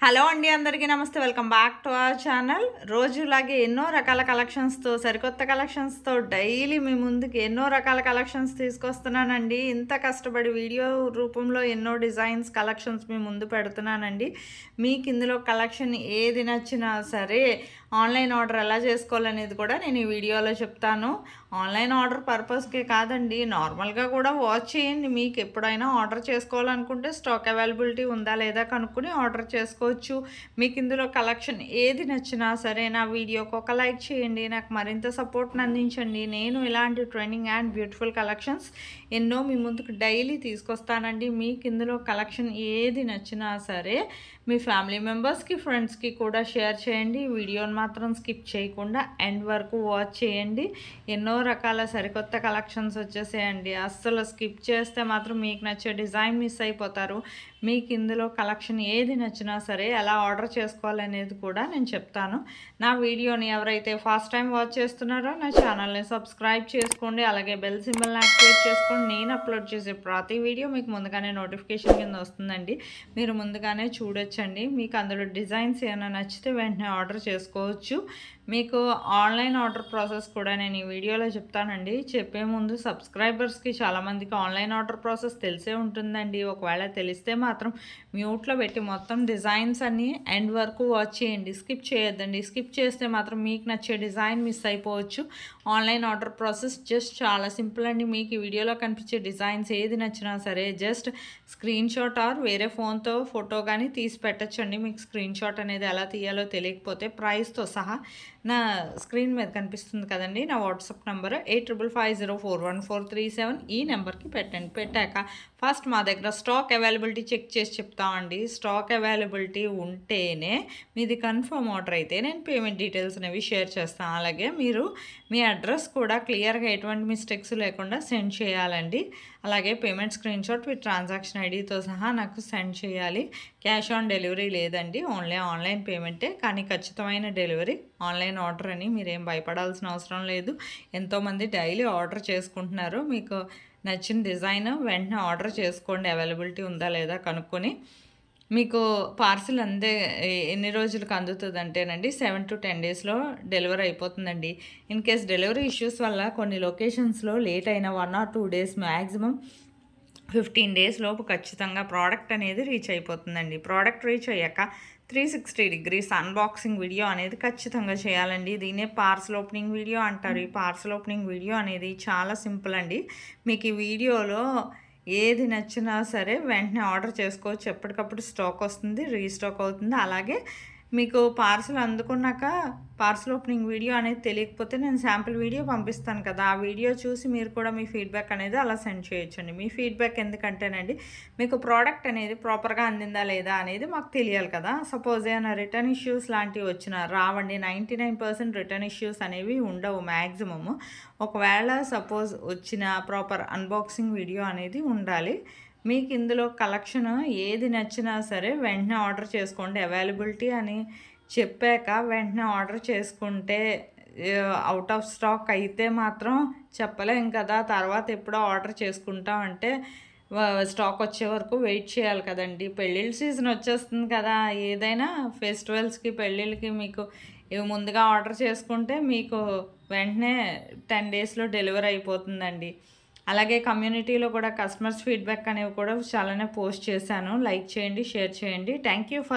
Hello అండి, అందరికీ నమస్తే. Welcome back to our channel. రోజులాగే ఎన్నో రకాల కలెక్షన్స్తో, సరికొత్త కలెక్షన్స్తో డైలీ మీ ముందుకి ఎన్నో రకాల కలెక్షన్స్ తీసుకొస్తున్నానండి. ఇంత కష్టపడి వీడియో రూపంలో ఎన్నో డిజైన్స్ కలెక్షన్స్ మీ ముందు పెడుతున్నానండి. మీకు ఇందులో కలెక్షన్ ఏది నచ్చినా సరే ఆన్లైన్ ఆర్డర్ ఎలా చేసుకోవాలనేది కూడా నేను ఈ వీడియోలో చెప్తాను. ఆన్లైన్ ఆర్డర్ పర్పస్కే కాదండి, నార్మల్గా కూడా వాచ్ చేయండి. మీకు ఎప్పుడైనా ఆర్డర్ చేసుకోవాలనుకుంటే స్టాక్ అవైలబిలిటీ ఉందా లేదా కనుక్కొని ఆర్డర్ చేసుకోవచ్చు. మీకు ఇందులో కలెక్షన్ ఏది నచ్చినా సరే నా వీడియోకి ఒక లైక్ చేయండి, నాకు మరింత సపోర్ట్ని అందించండి. నేను ఇలాంటి ట్రెండింగ్ అండ్ బ్యూటిఫుల్ కలెక్షన్స్ ఎన్నో మీ ముందుకు డైలీ తీసుకొస్తానండి. మీకు ఇందులో కలెక్షన్ ఏది నచ్చినా సరే మీ ఫ్యామిలీ మెంబర్స్కి, ఫ్రెండ్స్కి కూడా షేర్ చేయండి. వీడియోని మాత్రం స్కిప్ చేయకుండా ఎండ్ వరకు వాచ్ చేయండి. ఎన్నో రకాల సరికొత్త కలెక్షన్స్ వచ్చేసాయండి. అస్సలు స్కిప్ చేస్తే మాత్రం మీకు నచ్చే డిజైన్ మిస్ అయిపోతారు. మీకు ఇందులో కలెక్షన్ ఏది నచ్చినా సరే ఎలా ఆర్డర్ చేసుకోవాలనేది కూడా నేను చెప్తాను. నా వీడియోని ఎవరైతే ఫస్ట్ టైం వాచ్ చేస్తున్నారో నా ఛానల్ని సబ్స్క్రైబ్ చేసుకోండి. అలాగే బెల్ సింబల్ని యాక్టివేట్ చేసుకోండి. నేను అప్లోడ్ చేసే ప్రతి వీడియో మీకు ముందుగానే నోటిఫికేషన్ కింద వస్తుందండి. మీరు ముందుగానే చూడొచ్చండి. మీకు అందులో డిజైన్స్ ఏమైనా నచ్చితే వెంటనే ఆర్డర్ చేసుకోవచ్చు. మీకు ఆన్లైన్ ఆర్డర్ ప్రాసెస్ కూడా నేను ఈ వీడియోలో చెప్తానండి. చెప్పే ముందు సబ్స్క్రైబర్స్కి చాలామందికి ఆన్లైన్ ఆర్డర్ ప్రాసెస్ తెలిసే ఉంటుందండి. ఒకవేళ తెలిస్తే మాత్రం మ్యూట్లో పెట్టి మొత్తం డిజైన్స్ అన్నీ ఎండ్ వరకు వాచ్ చేయండి, స్కిప్ చేయొద్దండి. స్కిప్ చేస్తే మాత్రం మీకు నచ్చే డిజైన్ మిస్ అయిపోవచ్చు. ఆన్లైన్ ఆర్డర్ ప్రాసెస్ జస్ట్ చాలా సింపుల్ అండి. మీకు ఈ వీడియోలో కనిపించే డిజైన్స్ ఏది నచ్చినా సరే జస్ట్ స్క్రీన్ షాట్ ఆర్ వేరే ఫోన్తో ఫోటో కానీ తీసి పెట్టచ్చండి. మీకు స్క్రీన్ షాట్ అనేది ఎలా తీయాలో తెలియకపోతే ప్రైస్తో సహా నా స్క్రీన్ మీద కనిపిస్తుంది కదండి, నా వాట్సాప్ నెంబర్ 8550414137 ఈ నెంబర్కి పెట్టండి. పెట్టాక ఫస్ట్ మా దగ్గర స్టాక్ అవైలబిలిటీ చెక్ చేసి చెప్తామండి. స్టాక్ అవైలబిలిటీ ఉంటేనే మీది కన్ఫర్మ్ ఆర్డర్ అయితే నేను పేమెంట్ డీటెయిల్స్ అనేవి షేర్ చేస్తాను. అలాగే మీరు మీ అడ్రస్ కూడా క్లియర్గా ఎటువంటి మిస్టేక్స్ లేకుండా సెండ్ చేయాలండి. అలాగే payment screen shot with transaction ఐడితో సహా నాకు సెండ్ చేయాలి. క్యాష్ ఆన్ డెలివరీ లేదండి, ఓన్లీ ఆన్లైన్ పేమెంటే. కానీ ఖచ్చితమైన డెలివరీ. ఆన్లైన్ ఆర్డర్ అని మీరేం భయపడాల్సిన అవసరం లేదు. ఎంతోమంది డైలీ ఆర్డర్ చేసుకుంటున్నారు. మీకు నచ్చిన డిజైన్ వెంటనే ఆర్డర్ చేసుకోండి, అవైలబిలిటీ ఉందా లేదా కనుక్కొని. మీకు పార్సిల్ ఎన్ని రోజులకు అందుతుంది అంటేనండి 7 to 10 డేస్లో డెలివరీ అయిపోతుందండి. ఇన్ కేస్ డెలివరీ ఇష్యూస్ వల్ల కొన్ని లొకేషన్స్లో లేట్ అయిన 1 or 2 డేస్, మ్యాక్సిమం 15 డేస్ లోపు ఖచ్చితంగా ప్రోడక్ట్ అనేది రీచ్ అయిపోతుందండి. ప్రోడక్ట్ రీచ్ అయ్యాక 360 degrees అన్బాక్సింగ్ వీడియో అనేది ఖచ్చితంగా చేయాలండి. దీన్నే పార్సల్ ఓపెనింగ్ వీడియో అంటారు. ఈ పార్సల్ ఓపెనింగ్ వీడియో అనేది చాలా సింపుల్ అండి. మీకు ఈ వీడియోలో ఏది నచ్చినా సరే వెంటనే ఆర్డర్ చేసుకోవచ్చు. ఎప్పటికప్పుడు స్టాక్ వస్తుంది, రీస్టాక్ అవుతుంది. అలాగే మీకు పార్సల్ అందుకున్నాక పార్సల్ ఓపెనింగ్ వీడియో అనేది తెలియకపోతే నేను శాంపిల్ వీడియో పంపిస్తాను కదా, ఆ వీడియో చూసి మీరు కూడా మీ ఫీడ్బ్యాక్ అనేది అలా సెండ్ చేయొచ్చండి. మీ ఫీడ్బ్యాక్ ఎందుకంటేనండి మీకు ప్రోడక్ట్ అనేది ప్రాపర్గా అందిందా లేదా అనేది మాకు తెలియాలి కదా. సపోజ్ ఏమైనా రిటర్న్ ఇష్యూస్ లాంటివి వచ్చినా రావండి. 99% రిటర్న్ ఇష్యూస్ అనేవి ఉండవు మ్యాక్సిమము. ఒకవేళ సపోజ్ వచ్చిన ప్రాపర్ అన్బాక్సింగ్ వీడియో అనేది ఉండాలి. మీకు ఇందులో కలెక్షన్ ఏది నచ్చినా సరే వెంటనే ఆర్డర్ చేసుకోండి. అవైలబిలిటీ అని చెప్పాక వెంటనే ఆర్డర్ చేసుకుంటే అవుట్ ఆఫ్ స్టాక్ అయితే మాత్రం చెప్పలేం కదా. తర్వాత ఎప్పుడో ఆర్డర్ చేసుకుంటామంటే స్టాక్ వచ్చే వరకు వెయిట్ చేయాలి కదండి. పెళ్ళిళ్ళ సీజన్ వచ్చేస్తుంది కదా, ఏదైనా ఫెస్టివల్స్కి, పెళ్ళిళ్ళకి మీకు ఇవి ముందుగా ఆర్డర్ చేసుకుంటే మీకు వెంటనే 10 డేస్లో డెలివరీ అయిపోతుందండి. అలాగే కమ్యూనిటీలో కూడా కస్టమర్స్ ఫీడ్బ్యాక్ అనేవి కూడా చాలానే పోస్ట్ చేశాను. లైక్ చేయండి, షేర్ చేయండి. Thank you for